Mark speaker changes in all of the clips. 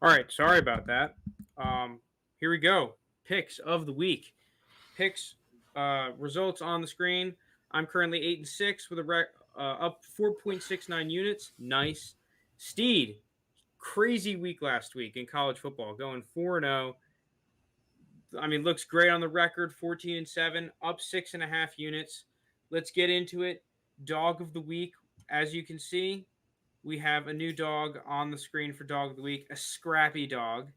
Speaker 1: All right, sorry about that. Here we go. Picks of the week. Picks results on the screen. I'm currently 8-6 with up 4.69 units. Nice. Steed, crazy week last week in college football, going 4-0. I mean, looks great on the record. 14-7, up 6.5 units. Let's get into it. Dog of the week, as you can see, we have a new dog on the screen for Dog of the Week, a scrappy dog.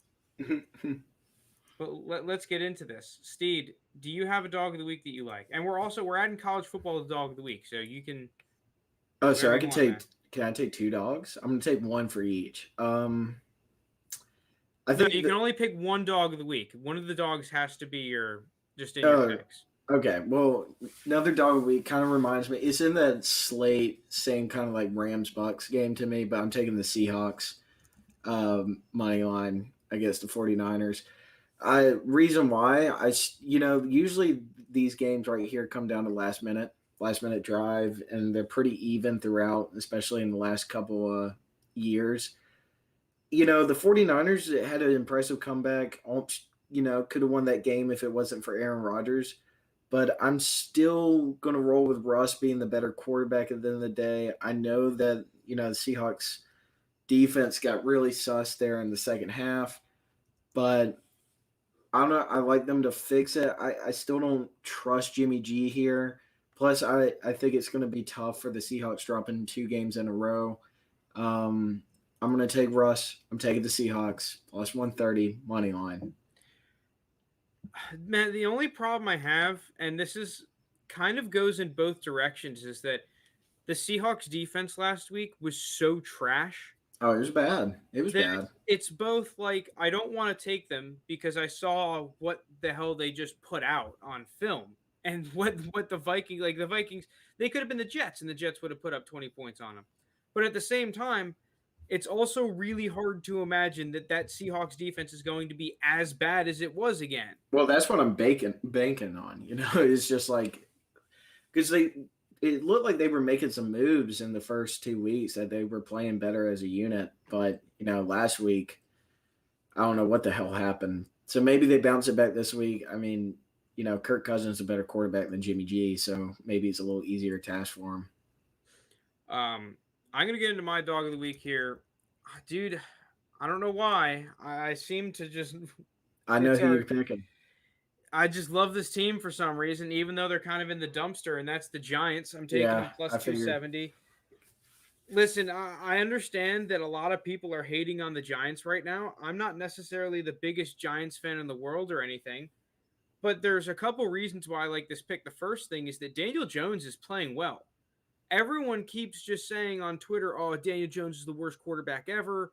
Speaker 1: But let's get into this. Steed, do you have a Dog of the Week that you like? And we're adding college football to Dog of the Week, so you can
Speaker 2: Oh, so
Speaker 1: whatever
Speaker 2: I
Speaker 1: you
Speaker 2: can
Speaker 1: want,
Speaker 2: take.
Speaker 1: man.
Speaker 2: Can I take two dogs? I'm gonna take one for each. I
Speaker 1: No,
Speaker 2: think
Speaker 1: you can
Speaker 2: that.
Speaker 1: only pick one Dog of the Week. One of the dogs has to be just in your
Speaker 2: Oh,
Speaker 1: picks.
Speaker 2: okay. Well, another dog of the week kind of reminds me. It's in that slate, same kind of like Rams Bucks game to me, but I'm taking the Seahawks money line against the 49ers. Reason why usually these games right here come down to last minute drive, and they're pretty even throughout, especially in the last couple of years. The 49ers had an impressive comeback. Could have won that game if it wasn't for Aaron Rodgers. But I'm still going to roll with Russ being the better quarterback at the end of the day. I know that, the Seahawks defense got really sus there in the second half, but I don't know. I like them to fix it. I still don't trust Jimmy G here. Plus, I think it's going to be tough for the Seahawks dropping two games in a row. I'm going to take Russ. I'm taking the Seahawks plus 130 money line.
Speaker 1: Man, the only problem I have, and this is kind of goes in both directions, is that the Seahawks defense last week was so trash
Speaker 2: Oh, it was bad. It was
Speaker 1: that
Speaker 2: bad.
Speaker 1: it's both like I don't want to take them because I saw what the hell they just put out on film and what the Vikings they could have been the Jets and the Jets would have put up 20 points on them. But at the same time, it's also really hard to imagine that Seahawks defense is going to be as bad as it was again.
Speaker 2: Well, that's what I'm banking on. It's just like because it looked like they were making some moves in the first 2 weeks that they were playing better as a unit, but last week I don't know what the hell happened. So maybe they bounce it back this week. I mean, Kirk Cousins is a better quarterback than Jimmy G, so maybe it's a little easier task for him.
Speaker 1: I'm gonna get into my dog of the week here, dude. I don't know why. I seem to just
Speaker 2: I know
Speaker 1: it's
Speaker 2: who
Speaker 1: our
Speaker 2: you're picking.
Speaker 1: I just love this team for some reason, even though they're kind of in the dumpster, and that's the Giants. I'm taking
Speaker 2: Yeah,
Speaker 1: them plus
Speaker 2: I figured.
Speaker 1: 270. Listen, I understand that a lot of people are hating on the Giants right now. I'm not necessarily the biggest Giants fan in the world or anything, but there's a couple reasons why I like this pick. The first thing is that Daniel Jones is playing well. Everyone keeps just saying on Twitter, "Oh, Daniel Jones is the worst quarterback ever."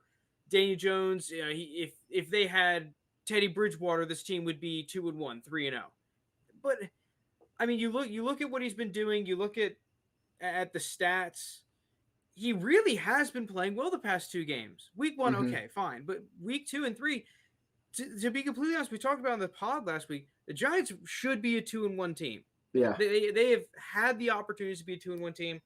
Speaker 1: Daniel Jones, if they had Teddy Bridgewater, this team would be 2-1, 3-0. But I mean, you look at what he's been doing. You look at the stats. He really has been playing well the past two games. Week one,
Speaker 2: Hmm.
Speaker 1: okay, fine, but week two and three, to be completely honest, we talked about in the pod last week. The Giants should be a 2-1 team.
Speaker 2: Yeah.
Speaker 1: They have had the opportunities to be a 2-1 team,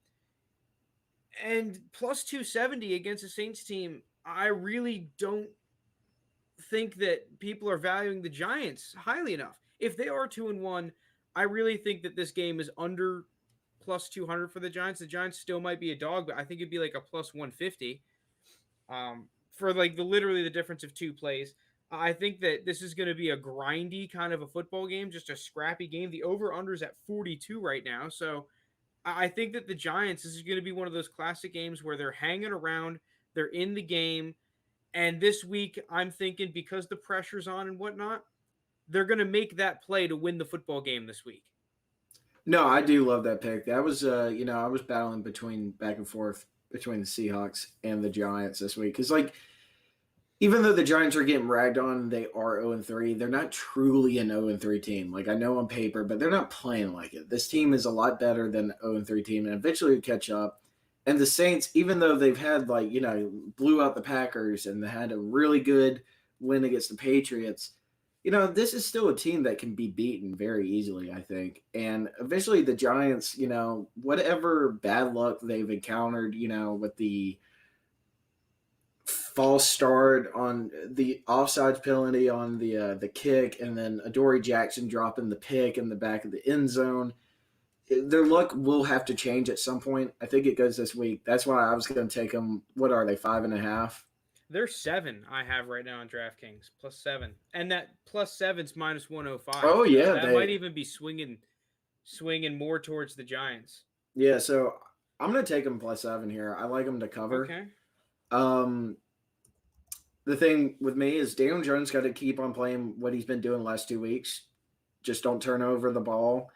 Speaker 1: and plus 270 against the Saints team. I really don't think that people are valuing the Giants highly enough. If they are 2-1, I really think that this game is under plus 200 for the Giants. The Giants still might be a dog, but I think it'd be like a plus 150 for like literally the difference of two plays. I think that this is going to be a grindy kind of a football game, just a scrappy game. The over under is at 42 right now, so I think that the Giants, this is going to be one of those classic games where they're hanging around, they're in the game, and this week I'm thinking because the pressure's on and whatnot, they're going to make that play to win the football game this week.
Speaker 2: No, I do love that pick. That was, I was battling between back and forth between the Seahawks and the Giants this week because, like, even though the Giants are getting ragged on and they are 0-3, they're not truly an 0-3 team. Like, I know on paper, but they're not playing like it. This team is a lot better than 0-3 team, and eventually will catch up. And the Saints, even though they've had, like, blew out the Packers and they had a really good win against the Patriots, this is still a team that can be beaten very easily, I think. And eventually the Giants, whatever bad luck they've encountered, with the false start on the offsides penalty on the kick, and then Adoree Jackson dropping the pick in the back of the end zone. Their luck will have to change at some point. I think it goes this week. That's why I was going to take them. What are they, 5.5?
Speaker 1: They're 7 I have right now on DraftKings, +7. And that +7's -105.
Speaker 2: Oh
Speaker 1: So
Speaker 2: yeah,
Speaker 1: that might even be swinging more towards the Giants.
Speaker 2: yeah. So I'm going to take them +7 here. I like them to cover.
Speaker 1: Okay.
Speaker 2: The thing with me is Damon Jones got to keep on playing what he's been doing the last 2 weeks. Just don't turn over the ball.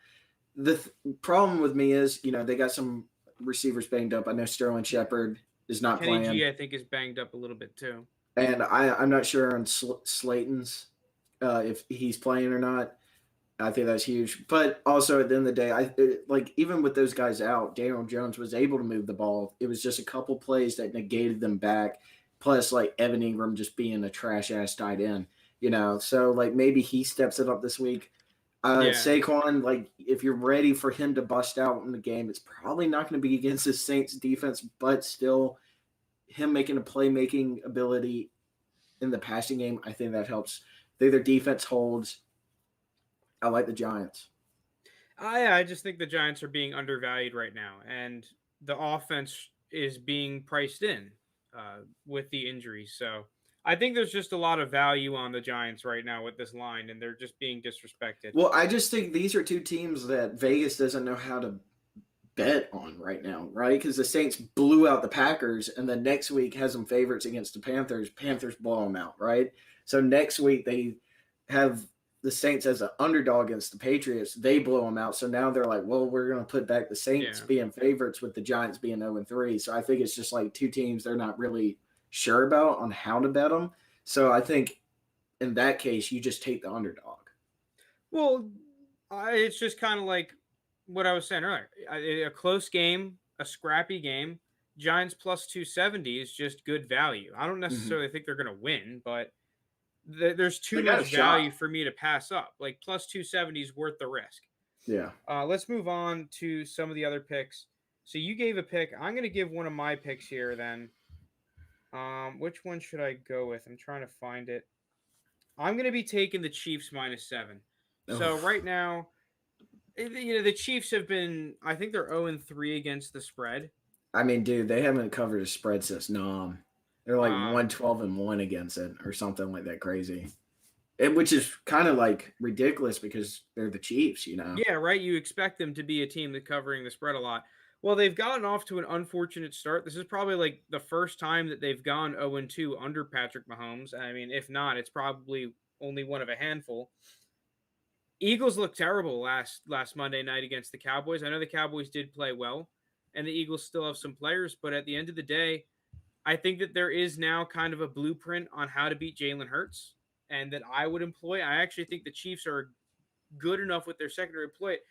Speaker 2: The problem with me is, they got some receivers banged up. I know Sterling Shepard is not
Speaker 1: Kenny
Speaker 2: playing.
Speaker 1: G, I think, is banged up a little bit too.
Speaker 2: And I'm not sure on Slayton's if he's playing or not. I think that's huge. But also at the end of the day, even with those guys out, Daniel Jones was able to move the ball. It was just a couple plays that negated them back. Plus, Evan Ingram just being a trash ass tight end, So maybe he steps it up this week. Saquon, if you're ready for him to bust out in the game, it's probably not going to be against the Saints defense, but still him making a playmaking ability in the passing game, I think that helps. Their defense holds. I like the Giants.
Speaker 1: I just think the Giants are being undervalued right now, and the offense is being priced in with the injuries. So I think there's just a lot of value on the Giants right now with this line, and they're just being disrespected.
Speaker 2: Well, I just think these are two teams that Vegas doesn't know how to bet on right now, right? Because the Saints blew out the Packers, and then next week has them favorites against the Panthers. Panthers blow them out, right? So next week they have the Saints as an underdog against the Patriots. They blow them out. So now they're like, well, we're going to put back the Saints being favorites with the Giants being 0-3. So I think it's just two teams they're not really sure about on how to bet them. So I think in that case, you just take the underdog.
Speaker 1: Well, it's just kind of like what I was saying earlier. A close game, a scrappy game. Giants +270 is just good value. I don't necessarily think they're going to win, but there's too much value for me to pass up. +270 is worth the risk.
Speaker 2: Yeah.
Speaker 1: Let's move on to some of the other picks. So you gave a pick. I'm going to give one of my picks here then. Which one should I go with? I'm trying to find it. I'm going to be taking the Chiefs -7. So right now, the Chiefs have been, I think they're 0-3 against the spread.
Speaker 2: I mean, dude, they haven't covered a spread since Nam. They're 112-1 against it or something like that crazy. Which is kind of ridiculous because they're the Chiefs,
Speaker 1: Yeah, right. You expect them to be a team that's covering the spread a lot. Well, they've gotten off to an unfortunate start. This is probably the first time that they've gone 0-2 under Patrick Mahomes. I mean, if not, it's probably only one of a handful. Eagles looked terrible last Monday night against the Cowboys. I know the Cowboys did play well, and the Eagles still have some players, but at the end of the day, I think that there is now kind of a blueprint on how to beat Jalen Hurts, and that I would employ. I actually think the Chiefs are good enough with their secondary to employ it.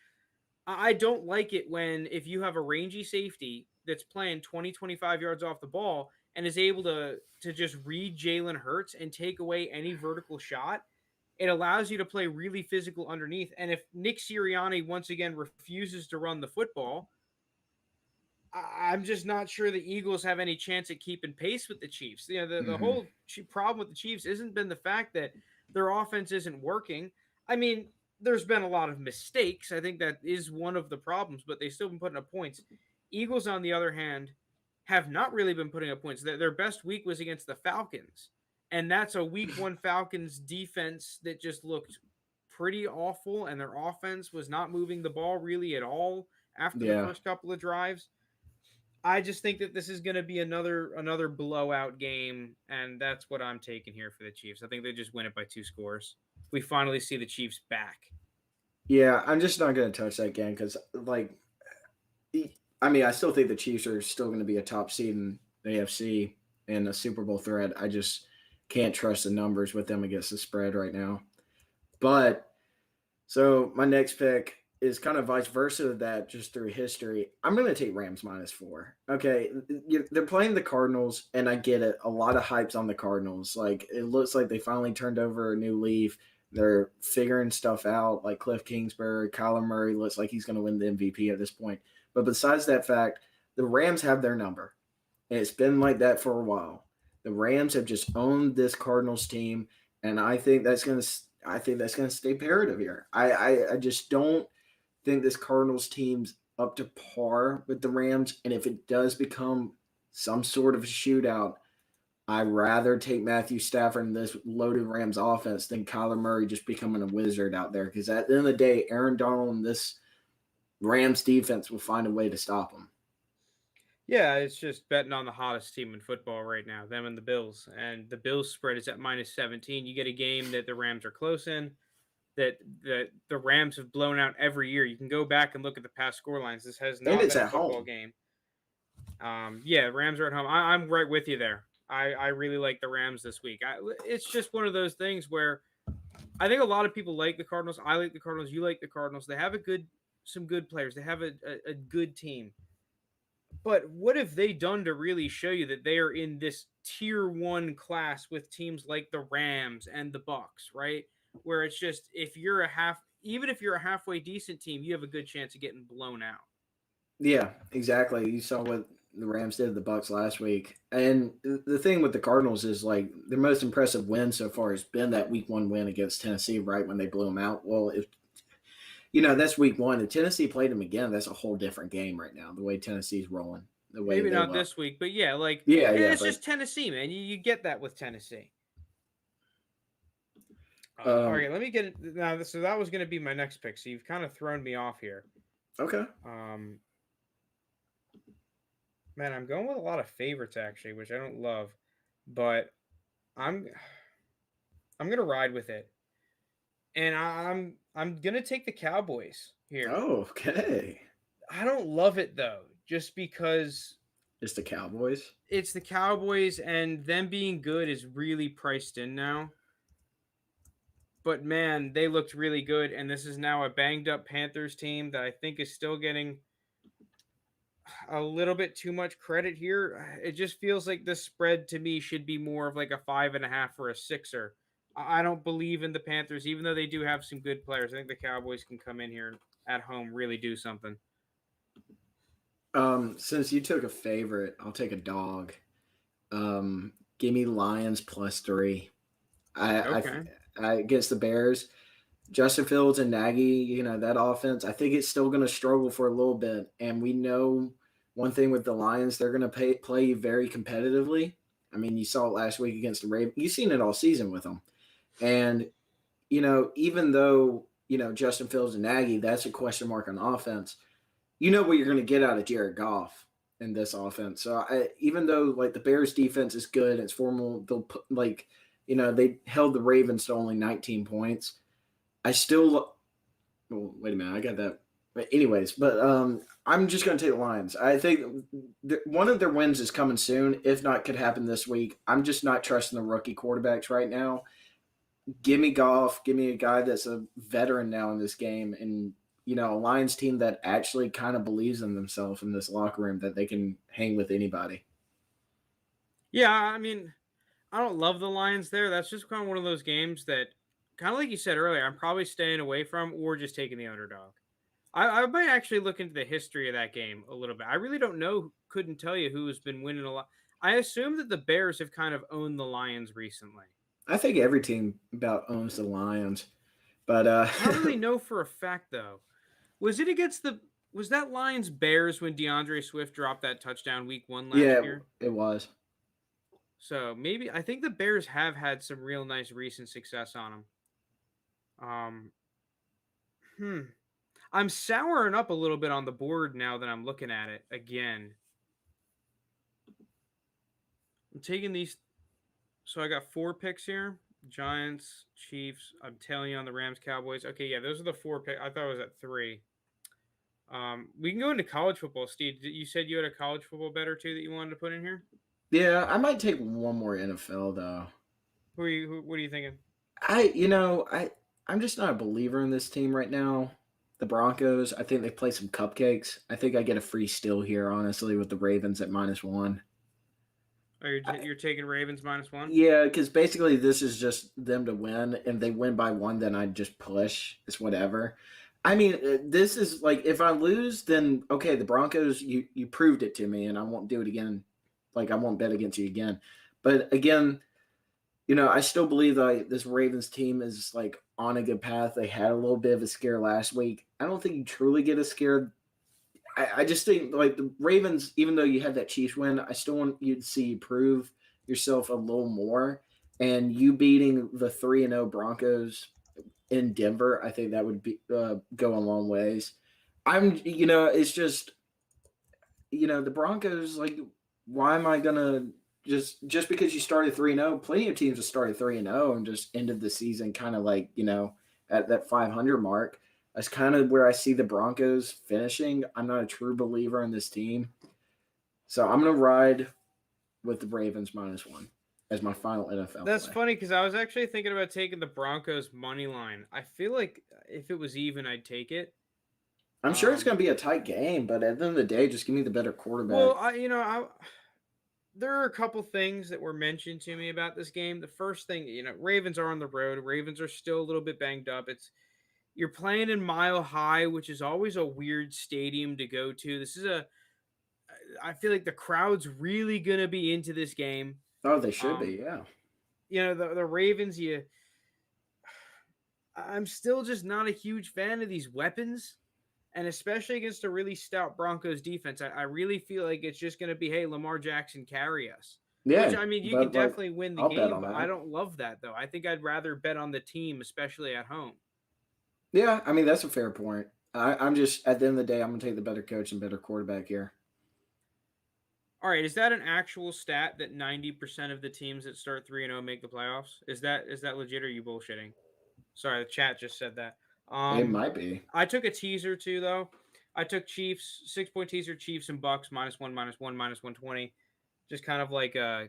Speaker 1: I don't like it when if you have a rangy safety that's playing 20, 25 yards off the ball and is able to just read Jalen Hurts and take away any vertical shot. It allows you to play really physical underneath. And if Nick Sirianni once again refuses to run the football, I'm just not sure the Eagles have any chance at keeping pace with the Chiefs. The whole problem with the Chiefs isn't been the fact that their offense isn't working. I mean, there's been a lot of mistakes. I think that is one of the problems, but they've still been putting up points. Eagles, on the other hand, have not really been putting up points. Their best week was against the Falcons. And that's a week one Falcons defense that just looked pretty awful, and their offense was not moving the ball really at all after the first couple of drives. I just think that this is going to be another blowout game, and that's what I'm taking here for the Chiefs. I think they just win it by 2 scores. We finally see the Chiefs back.
Speaker 2: Yeah, I'm just not going to touch that game because, I still think the Chiefs are still going to be a top seed in the AFC and a Super Bowl threat. I just can't trust the numbers with them against the spread right now. But so my next pick is kind of vice versa of that, just through history. I'm going to take Rams -4. Okay, they're playing the Cardinals, and I get it. A lot of hype's on the Cardinals. It looks like they finally turned over a new leaf. They're figuring stuff out, like Cliff Kingsbury, Kyler Murray looks like he's going to win the MVP at this point. But besides that fact, the Rams have their number, and it's been like that for a while. The Rams have just owned this Cardinals team, and I think that's going to stay imperative here. I just don't think this Cardinals team's up to par with the Rams, and if it does become some sort of a shootout, I'd rather take Matthew Stafford in this loaded Rams offense than Kyler Murray just becoming a wizard out there. Because at the end of the day, Aaron Donald and this Rams defense will find a way to stop him.
Speaker 1: Yeah, it's just betting on the hottest team in football right now, them and the Bills. And the Bills spread is at -17. You get a game that the Rams are close in, that the Rams have blown out every year. You can go back and look at the past score lines. This has
Speaker 2: And
Speaker 1: not
Speaker 2: it's
Speaker 1: been a
Speaker 2: at
Speaker 1: football
Speaker 2: home.
Speaker 1: game. Yeah, Rams are at home. I'm right with you there. I really like the Rams this week. It's just one of those things where I think a lot of people like the Cardinals. I like the Cardinals. You like the Cardinals. They have some good players. They have a good team. But what have they done to really show you that they are in this tier one class with teams like the Rams and the Bucks, right? Where it's just even if you're a halfway decent team, you have a good chance of getting blown out.
Speaker 2: Yeah, exactly. You saw what the Rams did to the Bucks last week. And the thing with the Cardinals is like their most impressive win so far has been that week 1 win against Tennessee, right when they blew them out. Well, if that's week 1. If Tennessee played them again, that's a whole different game right now. The way Tennessee's rolling, the way
Speaker 1: Maybe
Speaker 2: they
Speaker 1: not
Speaker 2: look.
Speaker 1: this week, but yeah, like
Speaker 2: Yeah,
Speaker 1: it's
Speaker 2: but
Speaker 1: just Tennessee, man. You get that with Tennessee.
Speaker 2: um,
Speaker 1: Okay, let me get it now. So that was going to be my next pick. So you've kind of thrown me off here.
Speaker 2: okay.
Speaker 1: Um, Man, I'm going with a lot of favorites actually, which I don't love, but I'm I'm gonna ride with it, and I'm gonna take the Cowboys here.
Speaker 2: Oh, okay.
Speaker 1: I don't love it though, just because
Speaker 2: It's the Cowboys.
Speaker 1: it's the Cowboys and them being good is really priced in now. But man, they looked really good, and this is now a banged up Panthers team that I think is still getting a little bit too much credit here. It just feels like the spread to me should be more of like a 5.5 or a sixer. I don't believe in the Panthers, even though they do have some good players. I think the Cowboys can come in here at home, really do something.
Speaker 2: Since you took a favorite, I'll take a dog. Give me Lions +3. I,
Speaker 1: Okay.
Speaker 2: I against the Bears. Justin Fields and Nagy, that offense, I think it's still going to struggle for a little bit. And we know one thing with the Lions, they're going to play very competitively. I mean, you saw it last week against the Ravens. You've seen it all season with them. And, even though, Justin Fields and Nagy, that's a question mark on offense, you know what you're going to get out of Jared Goff in this offense. So even though, like, the Bears defense is good, it's formal, they'll put, like, they held the Ravens to only 19 points. I still. Oh, wait a minute, I got that. But anyways, I'm just going to take the Lions. I think one of their wins is coming soon. If not, could happen this week. I'm just not trusting the rookie quarterbacks right now. Give me Goff. Give me a guy that's a veteran now in this game, and a Lions team that actually kind of believes in themselves in this locker room that they can hang with anybody.
Speaker 1: Yeah, I mean, I don't love the Lions there. That's just kind of one of those games that, kind of like you said earlier, I'm probably staying away from or just taking the underdog. I might actually look into the history of that game a little bit. I really don't know, couldn't tell you who has been winning a lot. I assume that the Bears have kind of owned the Lions recently.
Speaker 2: I think every team about owns the Lions, but
Speaker 1: I don't really know for a fact though. Was that Lions Bears when DeAndre Swift dropped that touchdown week 1 last
Speaker 2: yeah,
Speaker 1: year?
Speaker 2: it was.
Speaker 1: So maybe I think the Bears have had some real nice recent success on them. Um, hmm. I'm souring up a little bit on the board now that I'm looking at it again. I'm taking these. So I got 4 picks here: Giants, Chiefs. I'm telling you on the Rams, Cowboys. Okay, yeah, those are the 4 picks. I thought it was at 3. We can go into college football. Steve, you said you had a college football bet or two that you wanted to put in here.
Speaker 2: Yeah, I might take one more NFL though.
Speaker 1: What are you thinking?
Speaker 2: I'm just not a believer in this team right now. The Broncos, I think they play some cupcakes. I think I get a free steal here, honestly, with the Ravens at -1.
Speaker 1: Oh, you're taking Ravens -1.
Speaker 2: Yeah, because basically this is just them to win, and they win by 1, then I just push. It's whatever. I mean, this is like if I lose, then okay, the Broncos, you proved it to me, and I won't do it again. Like I won't bet against you again. But again, I still believe that this Ravens team is like on a good path. They had a little bit of a scare last week. I don't think you truly get a scare. I just think like the Ravens, even though you had that Chiefs win, I still want you to see you prove yourself a little more. And you beating the 3-0 Broncos in Denver, I think that would be go a long ways. It's just the Broncos, like, why am I gonna just because you started 3-0? Plenty of teams have started 3-0 and just ended the season kind of like at that 500 mark. That's kind of where I see the Broncos finishing. I'm not a true believer in this team, so I'm gonna ride with the Ravens -1 as my final NFL
Speaker 1: That's
Speaker 2: play.
Speaker 1: funny because I was actually thinking about taking the Broncos money line. I feel like if it was even, I'd take it.
Speaker 2: I'm sure it's
Speaker 1: Um,
Speaker 2: gonna be a tight game, but at the end of the day, just give me the better
Speaker 1: well,
Speaker 2: quarterback.
Speaker 1: there are a couple things that were mentioned to me about this game. The first thing, Ravens are on the road. Ravens are still a little bit banged up. You're playing in Mile High, which is always a weird stadium to go to. I feel like the crowd's really gonna be into this game.
Speaker 2: Oh, they should
Speaker 1: Um,
Speaker 2: be, yeah.
Speaker 1: the Ravens, I'm still just not a huge fan of these weapons, and especially against a really stout Broncos defense. I really feel like it's just going to be, hey, Lamar Jackson, carry us. Which,
Speaker 2: Yeah,
Speaker 1: I mean, you can
Speaker 2: but like
Speaker 1: definitely win the
Speaker 2: I'll bet
Speaker 1: game,
Speaker 2: on
Speaker 1: but I
Speaker 2: that.
Speaker 1: don't love that, though. I think I'd rather bet on the team, especially at home.
Speaker 2: Yeah, I mean that's a fair point. I'm just at the end of the day, I'm gonna take the better coach and better quarterback here.
Speaker 1: All right, is that an actual stat that 90% of the teams that start 3-0 make the playoffs? Is that legit or are you bullshitting? Sorry, the chat just said that.
Speaker 2: It
Speaker 1: Um,
Speaker 2: might be.
Speaker 1: I took a teaser too, though. I took Chiefs 6 point teaser, Chiefs and Bucks -1, -1, -120. Just kind of like a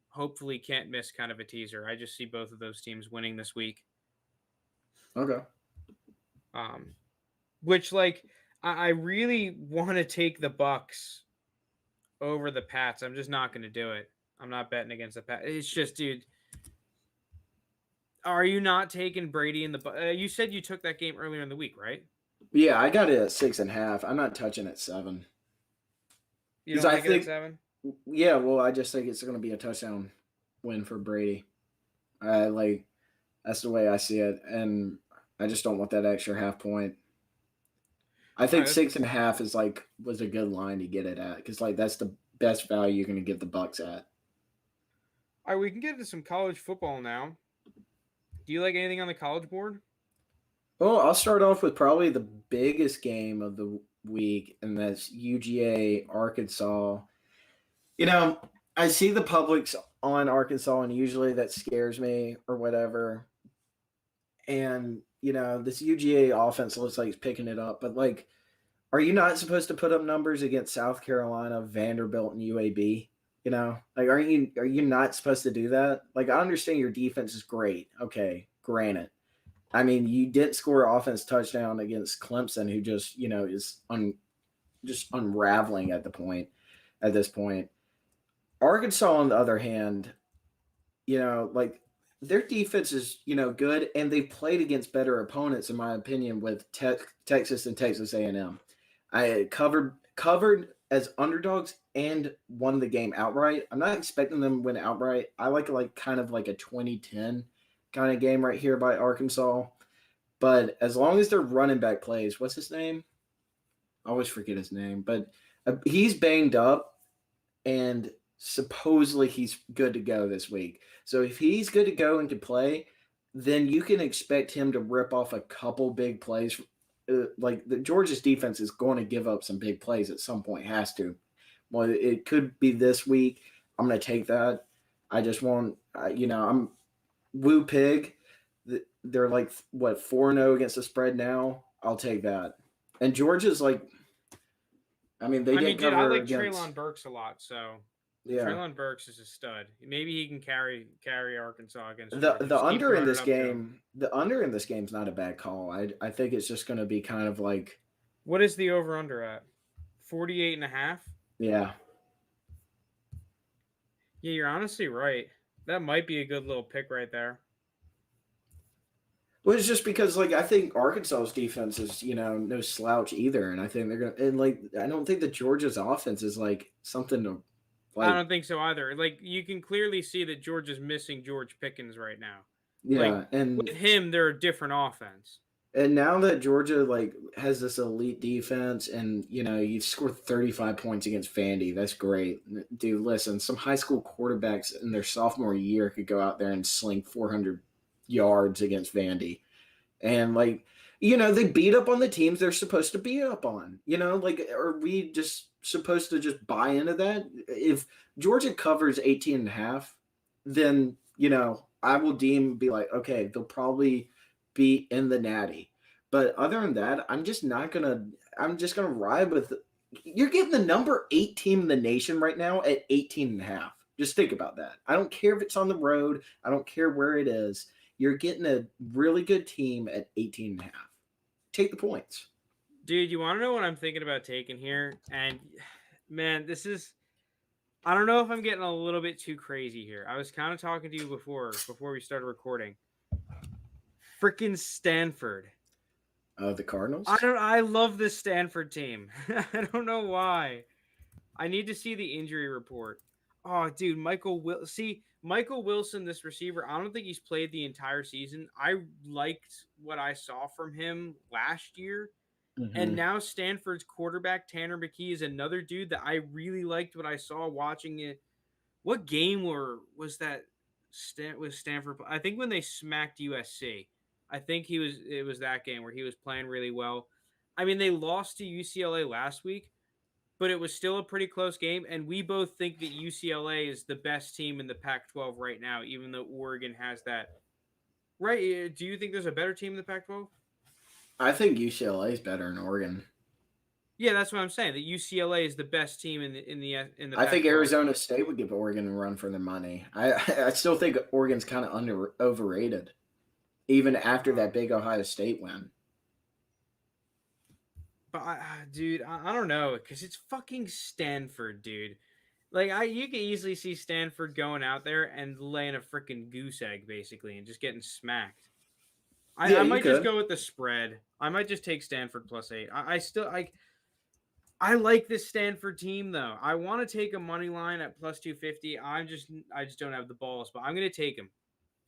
Speaker 1: hopefully can't miss kind of a teaser. I just see both of those teams winning this week.
Speaker 2: Okay.
Speaker 1: Um, which like I really want to take the Bucks over the Pats. I'm just not going to do it. I'm not betting against the Pats. It's just, dude. Are you not taking Brady in the? You said you took that game earlier in the week, right?
Speaker 2: Yeah, I got it at 6.5. I'm not touching at 7
Speaker 1: You
Speaker 2: because
Speaker 1: don't
Speaker 2: I
Speaker 1: take it at
Speaker 2: think,
Speaker 1: 7.
Speaker 2: yeah, well, I just think it's going to be a touchdown win for Brady. I like that's the way I see it, and I just don't want that extra half point. I
Speaker 1: All
Speaker 2: think
Speaker 1: right, that's
Speaker 2: 6.5 is like was a good line to get it at because like that's the best value you're going to give the Bucks at.
Speaker 1: all right. We can get into some college football now. Do you like anything on the college board?
Speaker 2: Well, I'll start off with probably the biggest game of the week, and that's UGA Arkansas. You know, I see the public's on Arkansas, and usually that scares me or whatever. And this UGA offense looks like it's picking it up, but like, are you not supposed to put up numbers against South Carolina, Vanderbilt, and UAB? Like, are you not supposed to do that? Like, I understand your defense is great. Okay, granted. I mean, you didn't score an offense touchdown against Clemson, who just is just unraveling at this point. Arkansas, on the other hand, like their defense is good, and they've played against better opponents, in my opinion, with Texas and Texas A&M. I covered as underdogs and won the game outright. I'm not expecting them to win outright. I like kind of like a 2010 kind of game right here by Arkansas. But as long as their running back plays, what's his name? I always forget his name, but he's banged up, and supposedly he's good to go this week. So if he's good to go and can play, then you can expect him to rip off a couple big plays. Like the Georgia's defense is going to give up some big plays at some point, has to. Well, it could be this week. I'm going to take that. I just want, I'm Woo Pig. They're like what 4-0 against the spread now. I'll take that. And Georgia's like, I mean, they
Speaker 1: I mean,
Speaker 2: didn't
Speaker 1: dude, I
Speaker 2: cover
Speaker 1: like
Speaker 2: against.
Speaker 1: Traylon Burks a lot, so
Speaker 2: Yeah,
Speaker 1: Traylon Burks is a stud. Maybe he can carry Arkansas against
Speaker 2: the
Speaker 1: Georgia.
Speaker 2: the
Speaker 1: Just keep
Speaker 2: under in
Speaker 1: throwing it
Speaker 2: this
Speaker 1: up to him.
Speaker 2: game, the under in this game is not a bad call. I think it's just going to be kind of like,
Speaker 1: What is the over under at? 48.5?
Speaker 2: yeah.
Speaker 1: Yeah, you're honestly right. That might be a good little pick right there.
Speaker 2: Well, it's just because like I think Arkansas's defense is no slouch either, and I think they're gonna and like I don't think that Georgia's offense is like something to
Speaker 1: I
Speaker 2: Like,
Speaker 1: don't think so either. Like, you can clearly see that Georgia's missing George Pickens right now. Like,
Speaker 2: yeah,
Speaker 1: with him, they're a different offense.
Speaker 2: and now that Georgia like has this elite defense, and you've scored 35 points against Vandy, that's great, dude. Listen, some high school quarterbacks in their sophomore year could go out there and sling 400 yards against Vandy, and like they beat up on the teams they're supposed to beat up on. Like, are we just supposed to just buy into that? If Georgia covers 18 and a half, then I will be like, okay, they'll probably be in the natty. But other than that, I'm just gonna ride with. You're getting the number 8 team in the nation right now at 18 and a half. Just think about that. I don't care if it's on the road, I don't care where it is. You're getting a really good team at 18 and a half. Take the points.
Speaker 1: Dude, you want to know what I'm thinking about taking here? And man, this is, I don't know if I'm getting a little bit too crazy here. I was kind of talking to you before we started recording. Freaking Stanford.
Speaker 2: Oh, the Cardinals?
Speaker 1: I love this Stanford team. I don't know why. I need to see the injury report. Oh, dude, Michael Wilson, this receiver, I don't think he's played the entire season. I liked what I saw from him last year. And now Stanford's quarterback, Tanner Mckee, is another dude that I really liked what I saw watching it. What game was that was Stanford? I think when they smacked USC. I think it was that game where he was playing really well. I mean, they lost to UCLA last week, but it was still a pretty close game. And we both think that UCLA is the best team in the Pac-12 right now, even though Oregon has that. Right? Do you think there's a better team in the Pac-12?
Speaker 2: I think UCLA is better than Oregon.
Speaker 1: Yeah, that's what I'm saying. That UCLA is the best team in the
Speaker 2: I
Speaker 1: Pac-12.
Speaker 2: think Arizona State would give Oregon a run for their money. I still think Oregon's kind of overrated, even after that big Ohio State win.
Speaker 1: But dude, I don't know, because it's fucking Stanford, dude. Like, you can easily see Stanford going out there and laying a freaking goose egg, basically, and just getting smacked.
Speaker 2: Yeah,
Speaker 1: I
Speaker 2: you
Speaker 1: might just
Speaker 2: could.
Speaker 1: go with the spread. I might just take Stanford +8. I like this Stanford team though. I want to take a money line at +250. I just don't have the balls, but I'm going to take him.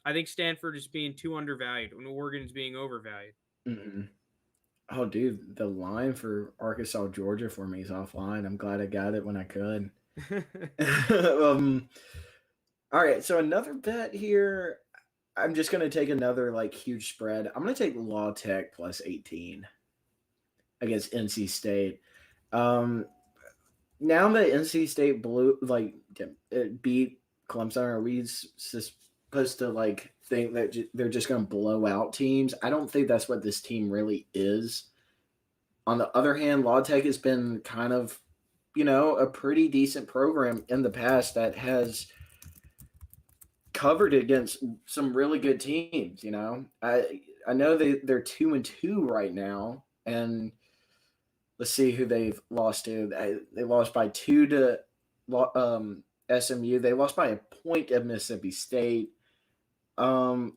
Speaker 1: I think Stanford is being too undervalued when Oregon is being overvalued.
Speaker 2: Mm-hmm. Oh, dude, the line for Arkansas, Georgia for me is offline. I'm glad I got it when I could. All right, so another bet here. I'm just going to take another like huge spread. I'm going to take Law Tech +18 against NC State. Now that NC State beat Clemson, are we supposed to like think that they're just going to blow out teams? I don't think that's what this team really is. On the other hand, La Tech has been kind of, a pretty decent program in the past that has covered against some really good teams. I know they're 2-2 right now, and let's see who they've lost to. They lost by 2 to SMU. They lost by a point at Mississippi State. Man,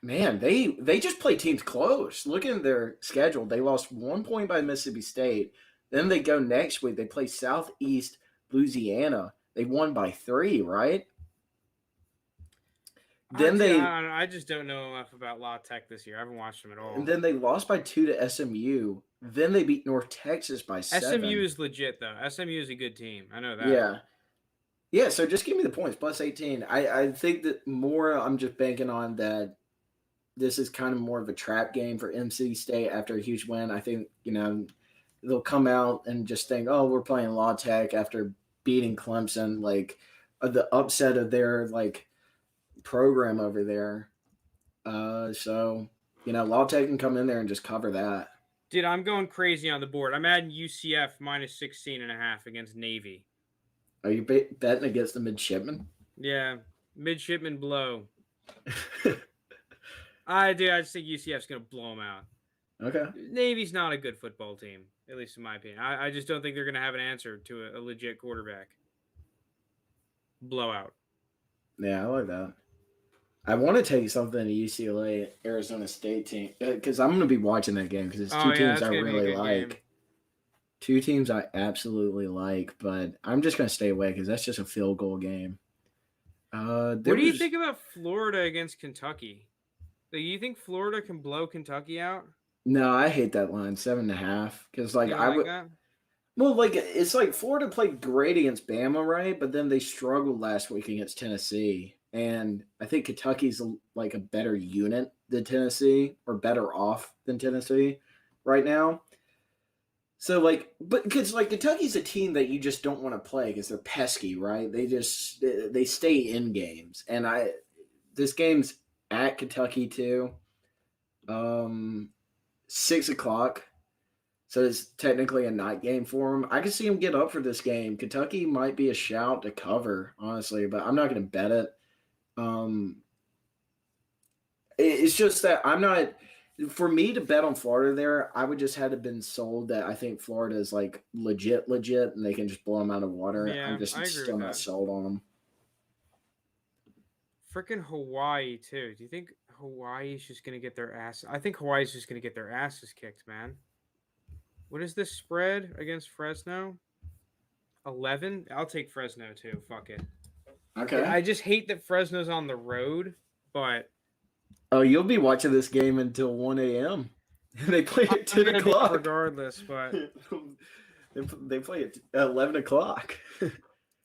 Speaker 2: they just play teams close. Look at their schedule. They lost 1 point by Mississippi State. Then they go next week. They play Southeast Louisiana. They won by 3, right? Then
Speaker 1: I just don't know enough about La Tech this year. I haven't watched them at all.
Speaker 2: And then they lost by 2 to SMU. Then they beat North Texas by 7.
Speaker 1: SMU is legit though. SMU is a good team. I know that.
Speaker 2: Yeah. Yeah, so just give me the points, +18. I think that more I'm just banking on that this is kind of more of a trap game for NC State after a huge win. I think, they'll come out and just think, oh, we're playing La Tech after beating Clemson, like the upset of their like program over there. So, La Tech can come in there and just cover that.
Speaker 1: Dude, I'm going crazy on the board. I'm adding UCF -16.5 against Navy.
Speaker 2: Are you betting against the midshipmen?
Speaker 1: Yeah, midshipmen blow. I just think UCF's going to blow them out.
Speaker 2: Okay.
Speaker 1: Navy's not a good football team, at least in my opinion. I just don't think they're going to have an answer to a legit quarterback. Blowout.
Speaker 2: Yeah, I like that. I want to take something to UCLA Arizona State team because I'm going to be watching that game because it's two teams I really like. Game. Two teams I absolutely like, but I'm just gonna stay away because that's just a field goal game.
Speaker 1: What
Speaker 2: There
Speaker 1: do you
Speaker 2: was
Speaker 1: think about Florida against Kentucky? Like, you think Florida can blow Kentucky out?
Speaker 2: no, I hate that line 7.5 because like
Speaker 1: You don't
Speaker 2: I
Speaker 1: like
Speaker 2: would
Speaker 1: that?
Speaker 2: well like it's like Florida played great against Bama, right? But then they struggled last week against Tennessee, and I think Kentucky's like a better unit than Tennessee or better off than Tennessee right now. So like, but because like Kentucky's a team that you just don't want to play because they're pesky, right? They stay in games, and this game's at Kentucky too. 6 o'clock, so it's technically a night game for them. I can see them get up for this game. Kentucky might be a shout to cover, honestly, but I'm not going to bet it. Um, it's just that I'm not. For me to bet on Florida there, I would just had to been sold that I think Florida is like legit, and they can just blow them out of water. I'm
Speaker 1: Yeah,
Speaker 2: just
Speaker 1: I agree
Speaker 2: still
Speaker 1: with
Speaker 2: not
Speaker 1: that.
Speaker 2: sold on them.
Speaker 1: Freaking Hawaii too. Do you think Hawaii's just gonna get their ass? I think Hawaii's just gonna get their asses kicked, man. What is this spread against Fresno? 11. I'll take Fresno too. Fuck it.
Speaker 2: Okay.
Speaker 1: I just hate that Fresno's on the road, but
Speaker 2: Oh, you'll be watching this game until 1 a.m. They play at
Speaker 1: I'm
Speaker 2: 10
Speaker 1: gonna be
Speaker 2: o'clock.
Speaker 1: regardless. But
Speaker 2: They play at 11 o'clock.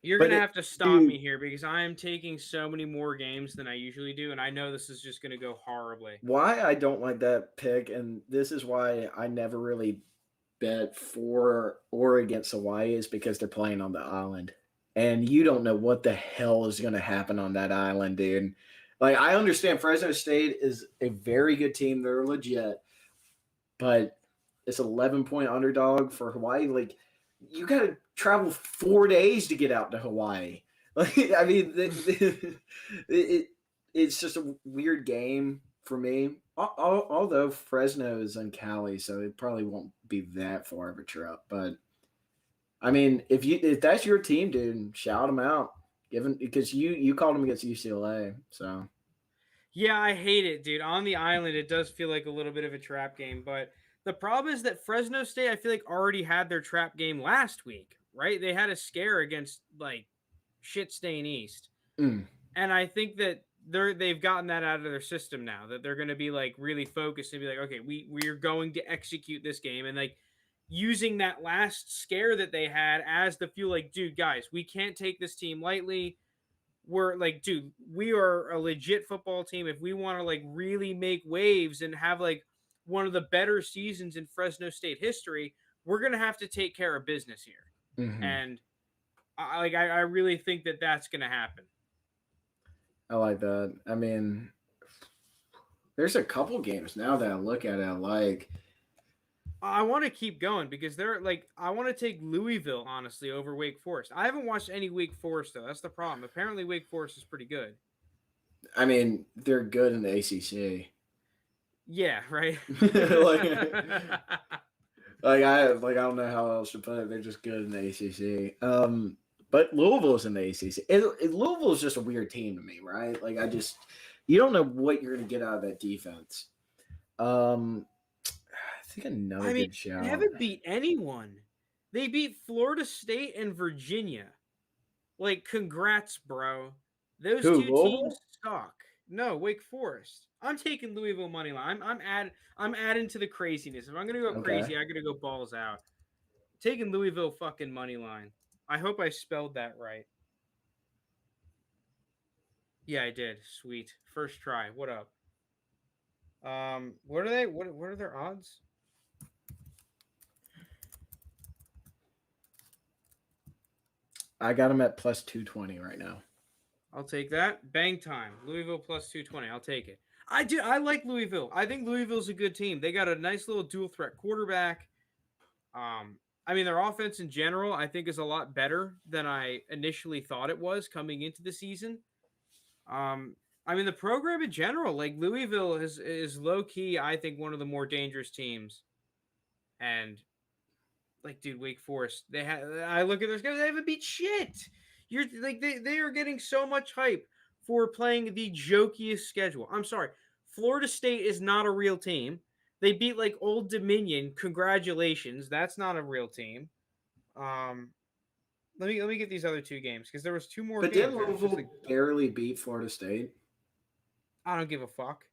Speaker 1: you're
Speaker 2: But
Speaker 1: gonna
Speaker 2: it,
Speaker 1: have to stop
Speaker 2: dude,
Speaker 1: me here because I am taking so many more games than I usually do, and I know this is just gonna go horribly.
Speaker 2: why I don't like that pick, and this is why I never really bet for or against Hawaii, is because they're playing on the island. And you don't know what the hell is going to happen on that island, dude. Like, I understand Fresno State is a very good team. They're legit. But it's 11-point underdog for Hawaii. Like, you got to travel 4 days to get out to Hawaii. Like, I mean, it's just a weird game for me. Although Fresno is in Cali, so it probably won't be that far of a trip. But I mean, if that's your team, dude, shout them out. Given because you called them against UCLA, so
Speaker 1: Yeah, I hate it, dude. On the island, it does feel like a little bit of a trap game, but the problem is that Fresno State, I feel like, already had their trap game last week, right? They had a scare against like shit stain East.
Speaker 2: mm,
Speaker 1: And I think that they've gotten that out of their system now, that they're going to be like really focused and be like, okay, we're going to execute this game, and like using that last scare that they had as the fuel. Like, dude, guys, we can't take this team lightly. We're like, dude, we are a legit football team. If we want to like really make waves and have like one of the better seasons in Fresno State history, we're gonna have to take care of business here.
Speaker 2: mm-hmm.
Speaker 1: And I really think that that's gonna happen.
Speaker 2: I like that. I mean, there's a couple games now that I look at it, I like.
Speaker 1: I want to keep going because they're like, I want to take Louisville honestly over Wake Forest. I haven't watched any Wake Forest though. That's the problem. Apparently, Wake Forest is pretty good.
Speaker 2: I mean, they're good in the ACC.
Speaker 1: Yeah, right.
Speaker 2: I don't know how else to put it. They're just good in the ACC. But Louisville's in the ACC. Louisville is just a weird team to me, right? Like you don't know what you're going to get out of that defense. I think another
Speaker 1: I mean,
Speaker 2: good
Speaker 1: they
Speaker 2: shout.
Speaker 1: haven't beat anyone. They beat Florida State and Virginia. Like, congrats, bro. Those
Speaker 2: Who,
Speaker 1: two
Speaker 2: Louisville?
Speaker 1: teams suck. No, Wake Forest. I'm taking Louisville money line. I'm adding to the craziness. If I'm gonna go
Speaker 2: Okay.
Speaker 1: crazy, I gotta go balls out. Taking Louisville fucking money line. I hope I spelled that right. Yeah, I did. Sweet. First try. What up? What are they? What are their odds?
Speaker 2: I got them at plus 220 right now.
Speaker 1: I'll take that. Bang time. Louisville plus 220. I'll take it. I do. I like Louisville. I think Louisville's a good team. They got a nice little dual threat quarterback. I mean, their offense in general, I think, is a lot better than I initially thought it was coming into the season. Um, I mean, the program in general, like Louisville is low key, I think, one of the more dangerous teams. And like, dude, Wake Forest, they have. I look at those guys; they haven't beat shit. You're like they are getting so much hype for playing the jokiest schedule. I'm sorry, Florida State is not a real team. They beat like Old Dominion. Congratulations. That's not a real team. Um, let me get these other two games because there was two more
Speaker 2: But didn't
Speaker 1: games. Where it was just
Speaker 2: Louisville
Speaker 1: like
Speaker 2: barely beat Florida State?
Speaker 1: I don't give a fuck.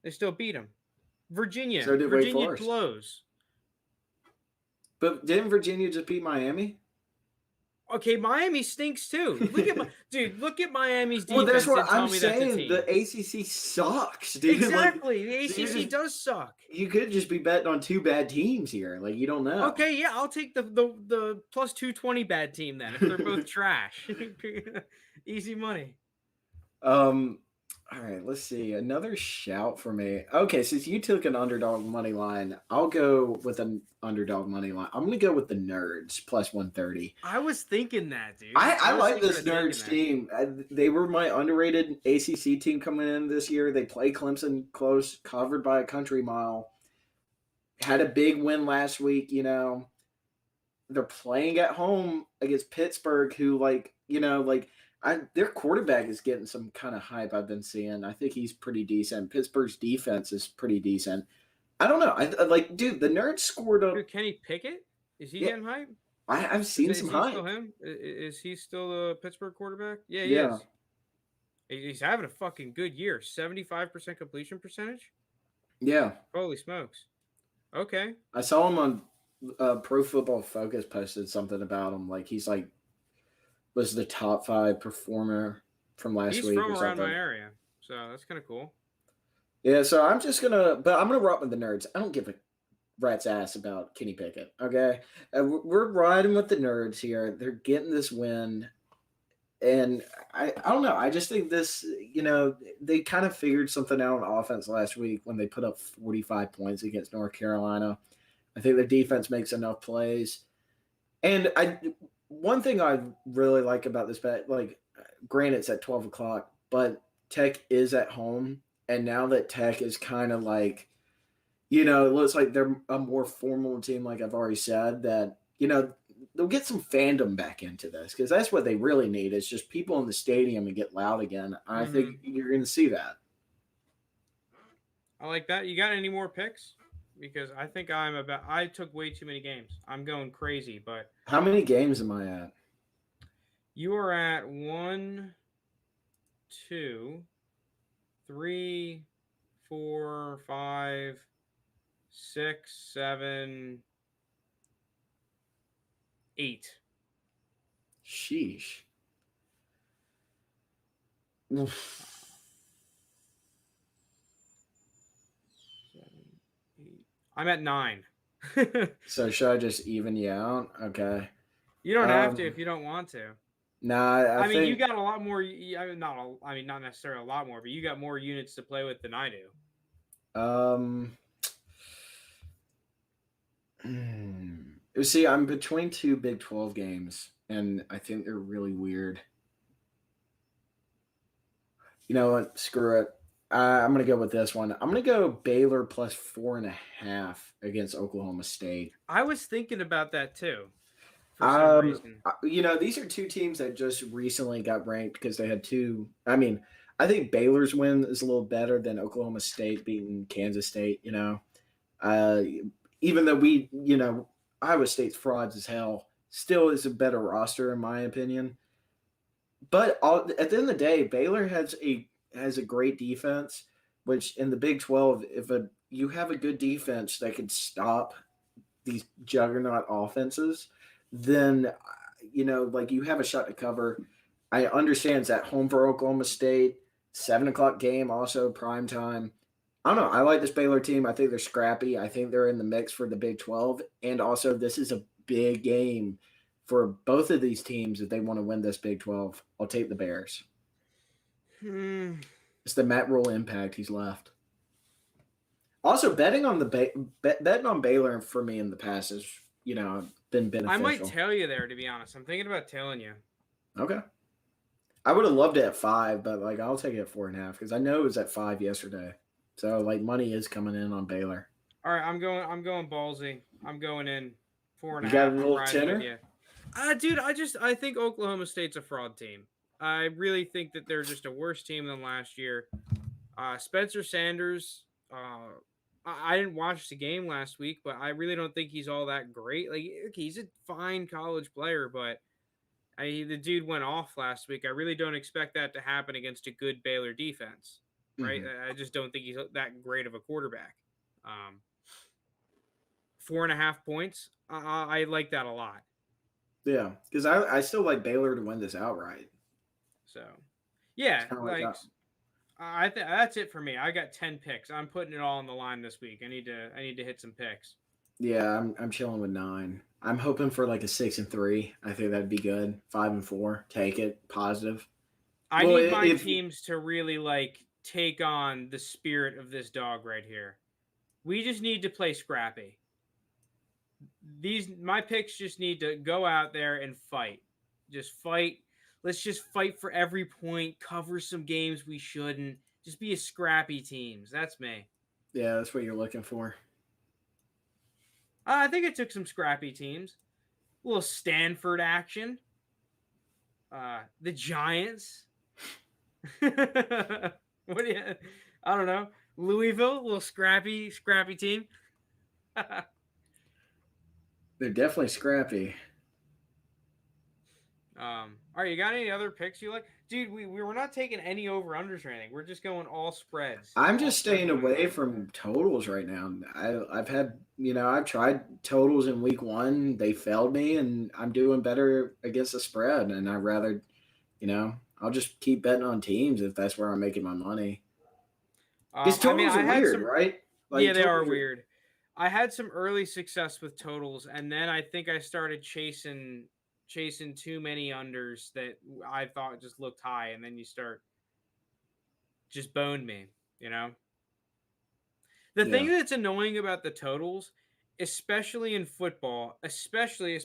Speaker 1: They still beat them. Virginia.
Speaker 2: So did Wake
Speaker 1: Virginia
Speaker 2: Forest.
Speaker 1: blows.
Speaker 2: But didn't Virginia just beat Miami?
Speaker 1: Okay, Miami stinks too. Look at my dude. Look at Miami's
Speaker 2: Well, that's
Speaker 1: defense
Speaker 2: what
Speaker 1: and tell
Speaker 2: I'm
Speaker 1: me that's a
Speaker 2: saying.
Speaker 1: team.
Speaker 2: The ACC sucks, dude. Like,
Speaker 1: Exactly. The
Speaker 2: so
Speaker 1: ACC does suck.
Speaker 2: you could just be betting on two bad teams here. Like, you don't know.
Speaker 1: Okay, yeah, I'll take the plus 220 bad team then if they're both trash. Easy money.
Speaker 2: All right, let's see. Another shout for me. Okay, since you took an underdog money line, I'll go with an underdog money line. I'm gonna go with the Nerds plus 130.
Speaker 1: I was thinking that, dude.
Speaker 2: I
Speaker 1: was
Speaker 2: like
Speaker 1: thinking
Speaker 2: this
Speaker 1: of taking
Speaker 2: Nerds
Speaker 1: that.
Speaker 2: team. They were my underrated ACC team coming in this year. They played Clemson close, covered by a country mile. Had a big win last week. They're playing at home against Pittsburgh, who their quarterback is getting some kind of hype I've been seeing. I think he's pretty decent. Pittsburgh's defense is pretty decent. I don't know. Dude, the Nerds scored a.
Speaker 1: Dude, Kenny Pickett? Is he
Speaker 2: Yeah,
Speaker 1: getting hype?
Speaker 2: I've seen some
Speaker 1: Is he
Speaker 2: hype.
Speaker 1: still him? Is he still the Pittsburgh quarterback? Yeah, he
Speaker 2: Yeah,
Speaker 1: is. He's having a fucking good year. 75% completion percentage?
Speaker 2: yeah.
Speaker 1: Holy smokes. Okay.
Speaker 2: I saw him on Pro Football Focus posted something about him. Like was the top 5 performer from last
Speaker 1: He's
Speaker 2: week
Speaker 1: from
Speaker 2: or
Speaker 1: around
Speaker 2: something.
Speaker 1: my area. So that's kind of cool.
Speaker 2: Yeah, so I'm gonna rock with the Nerds. I don't give a rat's ass about Kenny Pickett. Okay, we're riding with the Nerds here. They're getting this win, and I don't know. I just think this, they kind of figured something out on offense last week when they put up 45 points against North Carolina. I think their defense makes enough plays, and one thing I really like about this bet, like, granted it's at 12 o'clock, but Tech is at home, and now that Tech is kind of like, it looks like they're a more formal team, like I've already said, that, they'll get some fandom back into this because that's what they really need is just people in the stadium and get loud again. I think you're going to see that.
Speaker 1: I like that. You got any more picks? Because I think I took way too many games. I'm going crazy, but
Speaker 2: How many games am I at?
Speaker 1: you are at 1, 2, 3, 4, 5, 6, 7, 8.
Speaker 2: Sheesh. Oof.
Speaker 1: 7, 8. I'm at 9.
Speaker 2: So should I just even you out? Okay.
Speaker 1: You don't have to if you don't want to.
Speaker 2: Nah,
Speaker 1: I mean,
Speaker 2: think
Speaker 1: you got a lot more. Not necessarily a lot more, but you got more units to play with than I do.
Speaker 2: See, I'm between two Big 12 games, and I think they're really weird. You know what? Screw it. I'm going to go with this one. I'm going to go Baylor plus 4.5 against Oklahoma State.
Speaker 1: I was thinking about that too. For some reason.
Speaker 2: These are two teams that just recently got ranked because they had two. I mean, I think Baylor's win is a little better than Oklahoma State beating Kansas State. Even though Iowa State's frauds as hell, still is a better roster in my opinion. But at the end of the day, Baylor has a great defense, which in the Big 12, if you have a good defense that could stop these juggernaut offenses, then you have a shot to cover. I understand it's at home for Oklahoma State, 7 o'clock game, also prime time. I don't know. I like this Baylor team. I think they're scrappy. I think they're in the mix for the Big 12. And also, this is a big game for both of these teams if they want to win this Big 12. I'll take the Bears. It's the Matt Rule impact he's left. Also, betting on Baylor for me in the past has, been beneficial.
Speaker 1: I might tell you there, to be honest. I'm thinking about telling you.
Speaker 2: Okay. I would have loved it at 5, but I'll take it at 4.5 because I know it was at 5 yesterday. So money is coming in on Baylor.
Speaker 1: All right, I'm going ballsy. I'm going in 4.5.
Speaker 2: You got a little tenor?
Speaker 1: Dude, I think Oklahoma State's a fraud team. I really think that they're just a worse team than last year. Spencer Sanders, I didn't watch the game last week, but I really don't think he's all that great. Like, okay, he's a fine college player, but the dude went off last week. I really don't expect that to happen against a good Baylor defense, right?
Speaker 2: Mhm.
Speaker 1: I just don't think he's that great of a quarterback. 4.5 points. I like that a lot.
Speaker 2: Yeah, because I still like Baylor to win this outright.
Speaker 1: So,
Speaker 2: It's
Speaker 1: yeah,
Speaker 2: kind of like
Speaker 1: like I think that's it for me. I got 10 picks. I'm putting it all on the line this week. I need to hit some picks.
Speaker 2: yeah, I'm chilling with 9. I'm hoping for like a 6-3. I think that'd be good. 5-4, take it positive.
Speaker 1: I
Speaker 2: Well,
Speaker 1: need my
Speaker 2: if
Speaker 1: teams to really like take on the spirit of this dog right here. We just need to play scrappy. These my picks just need to go out there and fight. Just fight. Let's just fight for every point, cover some games we shouldn't. Just be a scrappy teams. That's me.
Speaker 2: yeah, that's what you're looking for.
Speaker 1: I think it took some scrappy teams. A little Stanford action. The Giants. What do you? I don't know. Louisville, a little scrappy team.
Speaker 2: They're definitely scrappy.
Speaker 1: All right, you got any other picks you like, dude? We were not taking any over unders or anything. We're just going all spreads,
Speaker 2: I'm
Speaker 1: all
Speaker 2: just
Speaker 1: spread
Speaker 2: staying
Speaker 1: money
Speaker 2: away
Speaker 1: line.
Speaker 2: from totals right now. I've had I've tried totals in week 1. They failed me, and I'm doing better against the spread. And I'd rather I'll just keep betting on teams if that's where I'm making my money. Because
Speaker 1: I mean,
Speaker 2: totals
Speaker 1: I
Speaker 2: are
Speaker 1: had
Speaker 2: weird,
Speaker 1: some.
Speaker 2: right?
Speaker 1: Yeah,
Speaker 2: Like
Speaker 1: they are
Speaker 2: totals are.
Speaker 1: weird. I had some early success with totals, and then I think I started chasing too many unders that I thought just looked high, and then you start just boned me. You know, the thing
Speaker 2: Yeah.
Speaker 1: that's annoying about the totals, especially in football, especially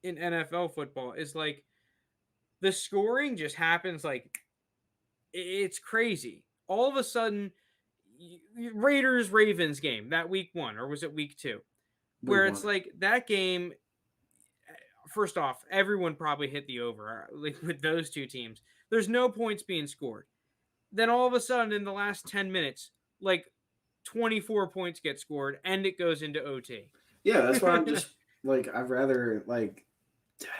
Speaker 1: in NFL football, is like the scoring just happens like it's crazy. All of a sudden, Raiders Ravens game that week 1, or was it week 2?
Speaker 2: Week
Speaker 1: Where it's
Speaker 2: 1.
Speaker 1: like that game. First off, everyone probably hit the over like with those two teams. There's no points being scored. Then all of a sudden, in the last 10 minutes, like 24 points get scored, and it goes into OT.
Speaker 2: Yeah, that's why I'm just like I'd rather like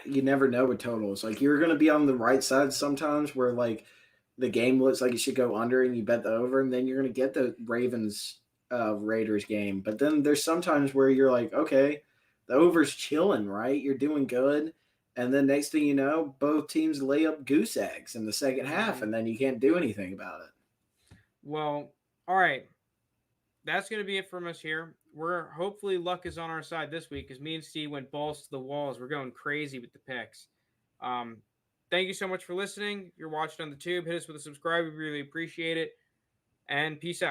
Speaker 2: you never know with totals. Like you're gonna be on the right side sometimes where like the game looks like it should go under and you bet the over, and then you're gonna get the Ravens Raiders game. But then there's sometimes where you're like, okay, the over's chilling, right? You're doing good. And then next thing you know, both teams lay up goose eggs in the second half,
Speaker 1: Mm-hmm.
Speaker 2: and then you can't do anything about it.
Speaker 1: Well, all right. That's going to be it from us here. We're hopefully luck is on our side this week because me and Steve went balls to the walls. We're going crazy with the picks. Um, thank you so much for listening. If you're watching on the tube, hit us with a subscribe. We really appreciate it. And peace out.